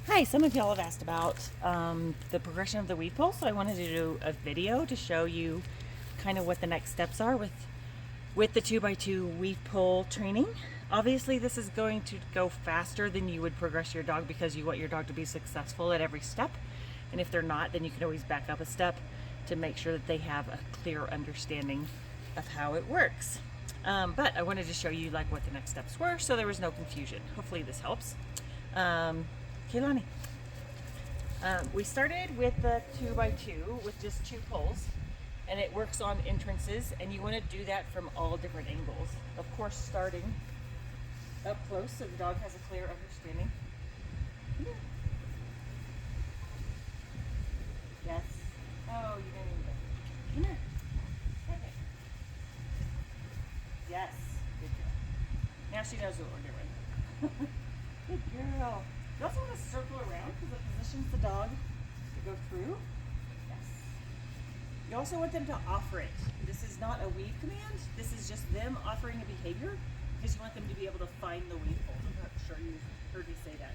Hi, some of y'all have asked about the progression of the weave pole, so I wanted to do a video to show you kind of what the next steps are with the 2x2 weave pole training. Obviously, this is going to go faster than you would progress your dog because you want your dog to be successful at every step. And if they're not, then you can always back up a step to make sure that they have a clear understanding of how it works. But I wanted to show you like what the next steps were so there was no confusion. Hopefully this helps. Kehlani. We started with the 2x2 with just 2 poles, and it works on entrances, and you want to do that from all different angles. Of course, starting up close so the dog has a clear understanding. Yes. Oh, you didn't even. Come here. Okay. Yes. Good girl. Now she knows what we're doing. Good girl. You also want to circle around because it positions the dog to go through. Yes. You also want them to offer it. This is not a weave command. This is just them offering a behavior because you want them to be able to find the weave pole. I'm not sure you heard me say that.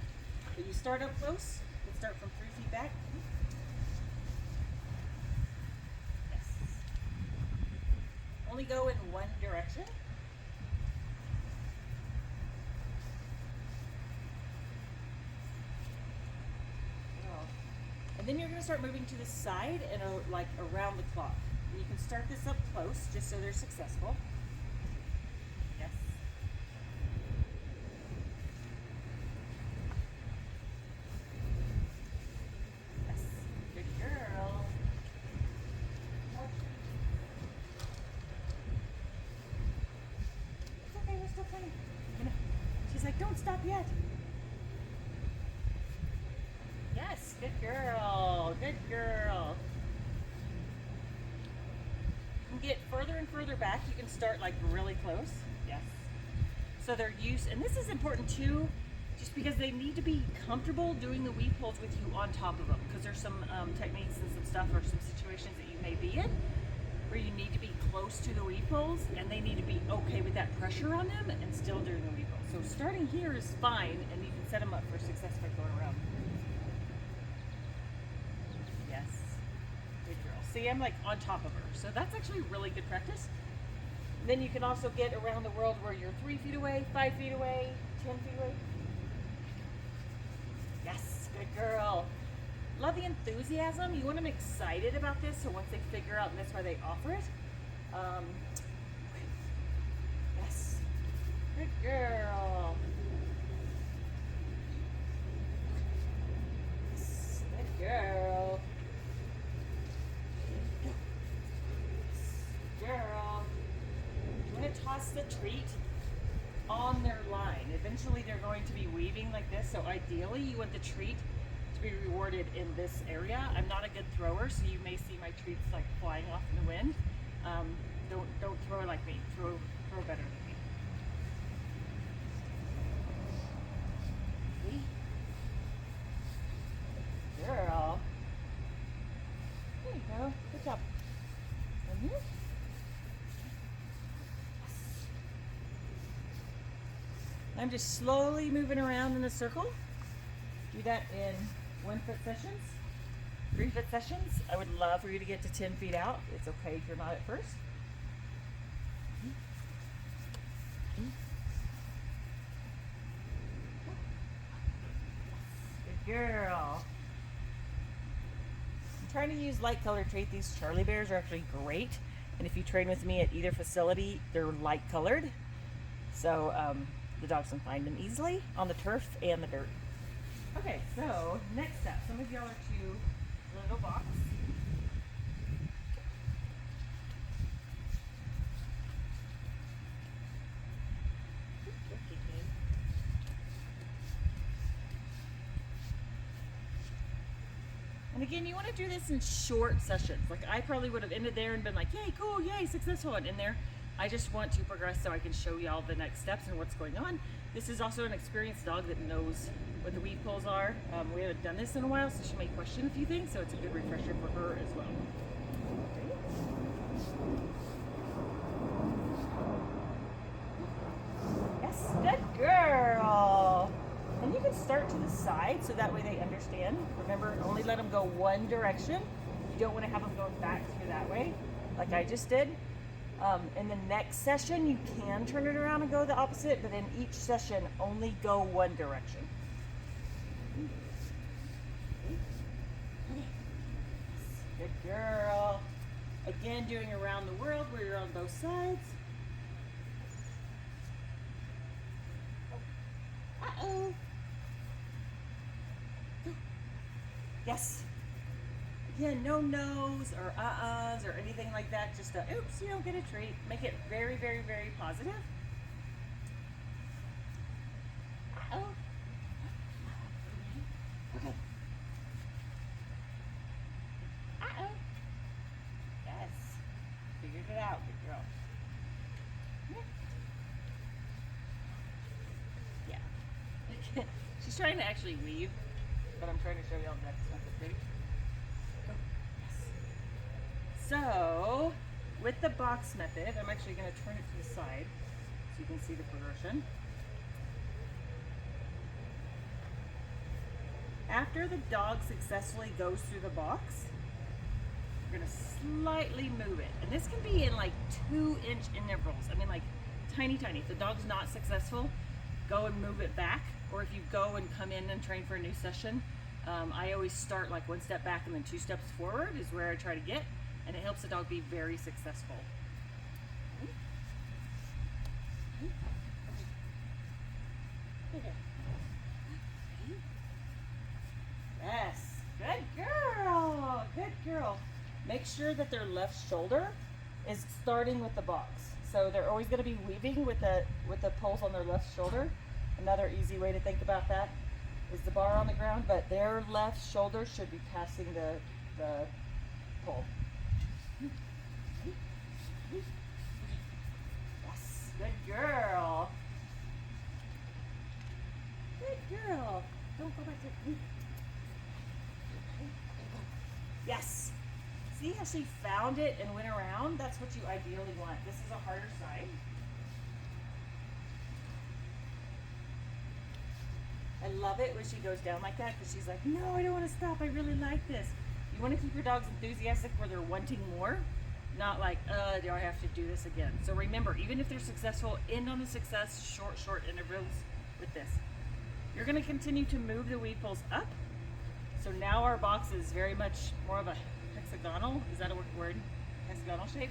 But you start up close. You start from 3 feet back. Yes. Only go in one direction. And then you're going to start moving to the side and like around the clock. And you can start this up close just so they're successful. Yes. Yes. Good girl. It's okay, we're still playing. She's like, don't stop yet. Yes, good girl, good girl. You can get further and further back. You can start like really close. Yes. So they're used, and this is important too, just because they need to be comfortable doing the weave poles with you on top of them, because there's some techniques and some stuff or some situations that you may be in where you need to be close to the weave poles, and they need to be okay with that pressure on them and still doing the weave poles. So starting here is fine, and you can set them up for success by going around. See, I'm like on top of her. So that's actually really good practice. And then you can also get around the world where you're 3 feet away, 5 feet away, 10 feet away. Yes, good girl. Love the enthusiasm. You want them excited about this, so once they figure out, and that's why they offer it. Yes, good girl. Yes, good girl. Girl. You want to toss the treat on their line. Eventually they're going to be weaving like this, so ideally you want the treat to be rewarded in this area. I'm not a good thrower, so you may see my treats like flying off in the wind. Don't throw like me. Throw better than me. See? Girl. There you go. Good job. Mm-hmm. I'm just slowly moving around in a circle. Do that in 1 foot sessions, 3 foot sessions. I would love for you to get to 10 feet out. It's okay if you're not at first. Good girl. I'm trying to use light color trait. These Charlie Bears are actually great. And if you train with me at either facility, they're light colored. So, the dogs can find them easily on the turf and the dirt. Okay, so next step. Some of y'all are to the little box. And again, you want to do this in short sessions. Like I probably would have ended there and been like, yay, cool, yay, successful. And in there, I just want to progress so I can show y'all the next steps and what's going on. This is also an experienced dog that knows what the weave poles are. We haven't done this in a while, so she may question a few things, so it's a good refresher for her as well. Yes, good girl. And you can can start to the side so that way they understand. Remember, only let them go one direction. You don't want to have them going back through that way, like I just did. In the next session, you can turn it around and go the opposite, but in each session, only go one direction. Good girl. Again, doing around the world where you're on both sides. Uh-oh. Yes. Again, no no's or uh-uhs or anything like that. Just a, oops, you don't get a treat. Make it very, very, very positive. Uh-oh. Okay. Uh-oh. Yes. Figured it out, good girl. Yeah. She's trying to actually weave, but I'm trying to show you all that stuff. Ready? Go. Yes. So, with the box method, I'm actually going to turn it to the side so you can see the progression. After the dog successfully goes through the box, we're going to slightly move it. And this can be in like 2-inch intervals. I mean, like tiny. If the dog's not successful, go and move it back. Or if you go and come in and train for a new session, I always start like 1 step back and then 2 steps forward is where I try to get. And it helps the dog be very successful. Yes, good girl, good girl. Make sure that their left shoulder is starting with the box. So they're always going to be weaving with the poles on their left shoulder. Another easy way to think about that is the bar on the ground, but their left shoulder should be passing the pole. Yes, good girl. Good girl. Don't go back to. Yes. See how she found it and went around? That's what you ideally want. This is a harder side. I love it when she goes down like that because she's like, no, I don't want to stop. I really like this. You want to keep your dogs enthusiastic where they're wanting more, not like, do I have to do this again? So remember, even if they're successful, end on the success, short intervals with this. You're going to continue to move the weave poles up. So now our box is very much more of a hexagonal, is that a word? Hexagonal shape?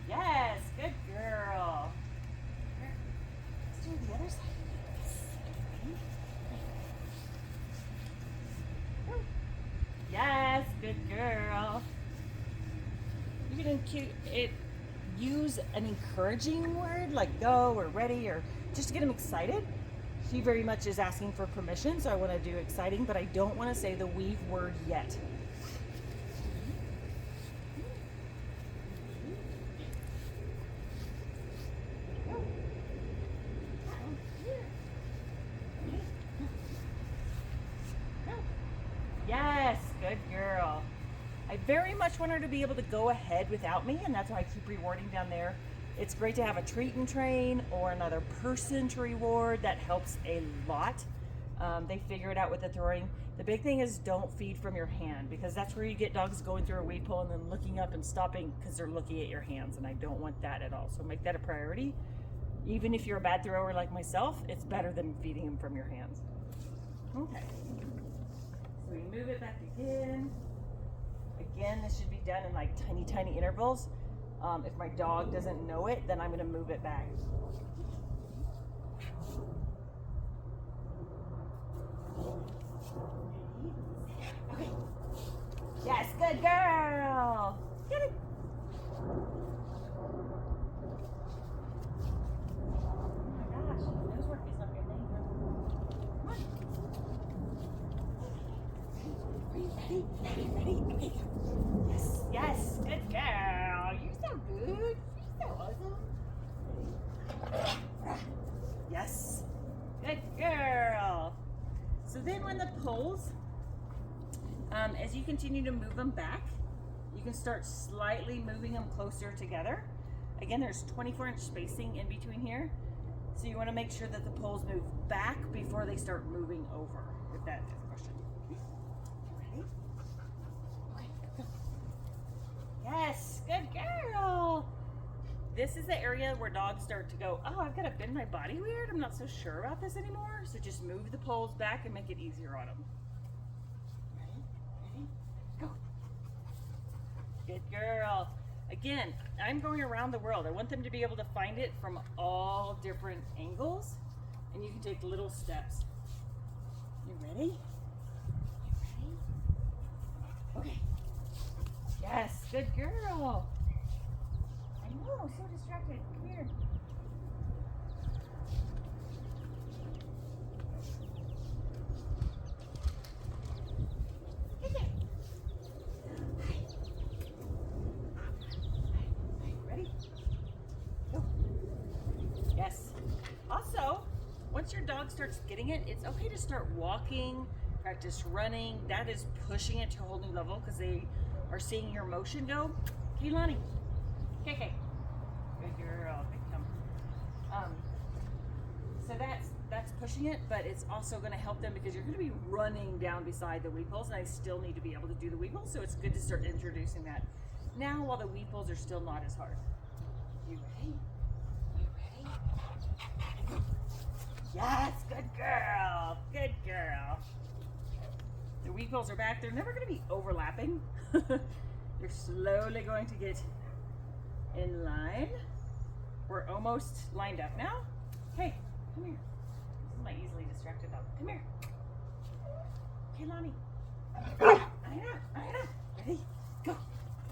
Yes, good girl. Let's do the other side. Yes, good girl. You can use an encouraging word like go or ready or just to get them excited. She very much is asking for permission, so I want to do exciting, but I don't want to say the weave word yet. Yes, good girl. I very much want her to be able to go ahead without me, and that's why I keep rewarding down there. It's great to have a treat and train or another person to reward. That helps a lot. They figure it out with the throwing. The big thing is don't feed from your hand, because that's where you get dogs going through a weave pole and then looking up and stopping because they're looking at your hands, and I don't want that at all. So make that a priority. Even if you're a bad thrower like myself, it's better than feeding them from your hands. Okay. So we move it back again. Again, this should be done in like tiny intervals. If my dog doesn't know it, then I'm going to move it back. Okay. Yes, good girl. Get it. Oh my gosh, nose work is not your thing. Come on. Ready? Okay. Yes, good girl. You're so good. You're so awesome. Yes, good girl. So then when the poles, as you continue to move them back, you can start slightly moving them closer together. Again, there's 24-inch spacing in between here. So you want to make sure that the poles move back before they start moving over, if that is a question. Ready? Okay, go. Yes, good girl. This is the area where dogs start to go, oh, I've got to bend my body weird. I'm not so sure about this anymore. So just move the poles back and make it easier on them. Ready? Ready? Go. Good girl. Again, I'm going around the world. I want them to be able to find it from all different angles, and you can take little steps. You ready? You ready? Okay. Yes, good girl. I know, so distracted. Come here. Yes. Also, once your dog starts getting it, it's okay to start walking, practice running. That is pushing it to a whole new level because they are seeing your motion go. Kehlani. KK. Good girl. Good come. So that's pushing it, but it's also going to help them because you're going to be running down beside the weed poles, and I still need to be able to do the weed poles, so it's good to start introducing that now while the weed poles are still not as hard. You ready? Yes, good girl. Good girl. The weed poles are back. They're never going to be overlapping. They're slowly going to get in line. We're almost lined up now. Hey, come here. This is my easily distracted dog. Come here. Kehlani. I know. Ready? Go.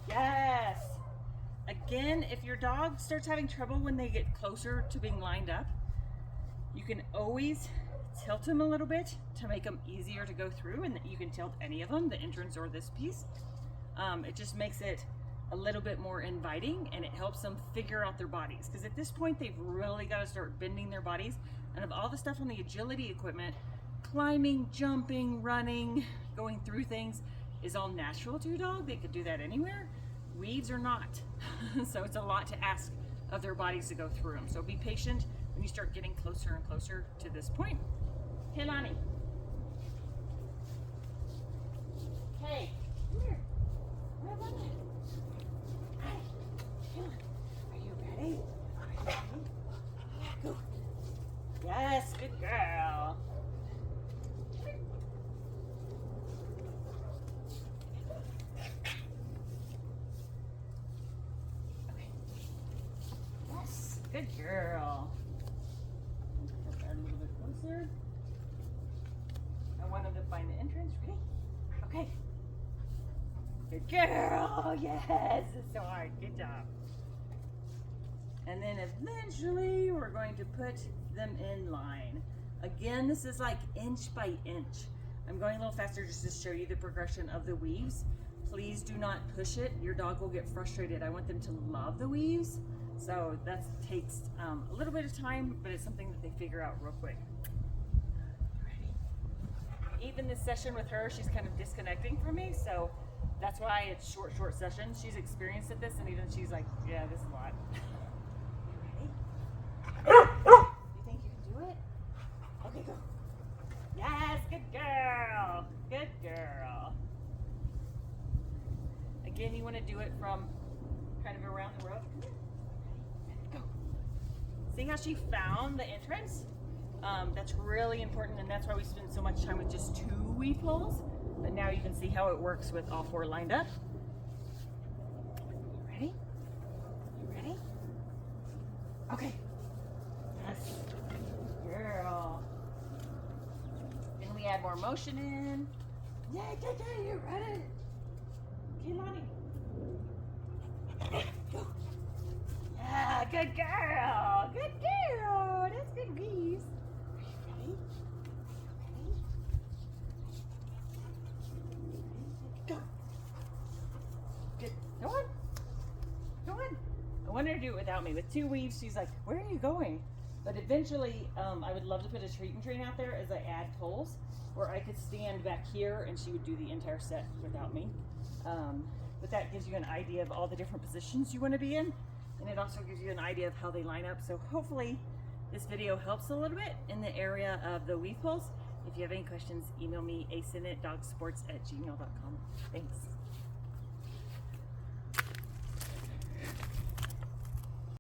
Yes. Again, if your dog starts having trouble when they get closer to being lined up, you can always tilt them a little bit to make them easier to go through, and you can tilt any of them, the entrance or this piece. It just makes it a little bit more inviting, and it helps them figure out their bodies, because at this point they've really got to start bending their bodies. And of all the stuff on the agility equipment, climbing, jumping, running, going through things is all natural to a dog. They could do that anywhere. Weeds are not. So it's a lot to ask of their bodies to go through them. So be patient when you start getting closer and closer to this point. Kehlani. Hey, come here. Where am I? Hi. Kehlani. Are you ready? Are you ready? Go. Yes, good girl. Good girl. Put that a little bit closer. I want them to find the entrance. Ready? Okay. Good girl. Yes, it's so hard. Good job. And then eventually we're going to put them in line. Again, this is like inch by inch. I'm going a little faster just to show you the progression of the weaves. Please do not push it. Your dog will get frustrated. I want them to love the weaves. So that takes a little bit of time, but it's something that they figure out real quick. Ready? Even this session with her, she's kind of disconnecting from me, so that's why it's short sessions. She's experienced at this, and even she's like, yeah, this is a lot. You ready? You think you can do it? Okay, go. Yes, good girl. Good girl. Again, you want to do it from kind of around the road. Go. See how she found the entrance? That's really important, and that's why we spend so much time with just 2 weed poles. But now you can see how it works with all 4 lined up. You ready? You ready? Okay. Yes. Girl. Can we add more motion in? Yeah, you ready? Kehlani. Go. Yeah, good girl. Good girl. That's good weaves. Are you ready? Ready? Go. Good. Go on. Go on. I want her to do it without me. With 2 weaves, she's like, where are you going? But eventually, I would love to put a treat train out there as I add poles, where I could stand back here and she would do the entire set without me. But that gives you an idea of all the different positions you want to be in, and it also gives you an idea of how they line up. So hopefully this video helps a little bit in the area of the weave pulls. If you have any questions, email me asinitdogsports@gmail.com. Thanks.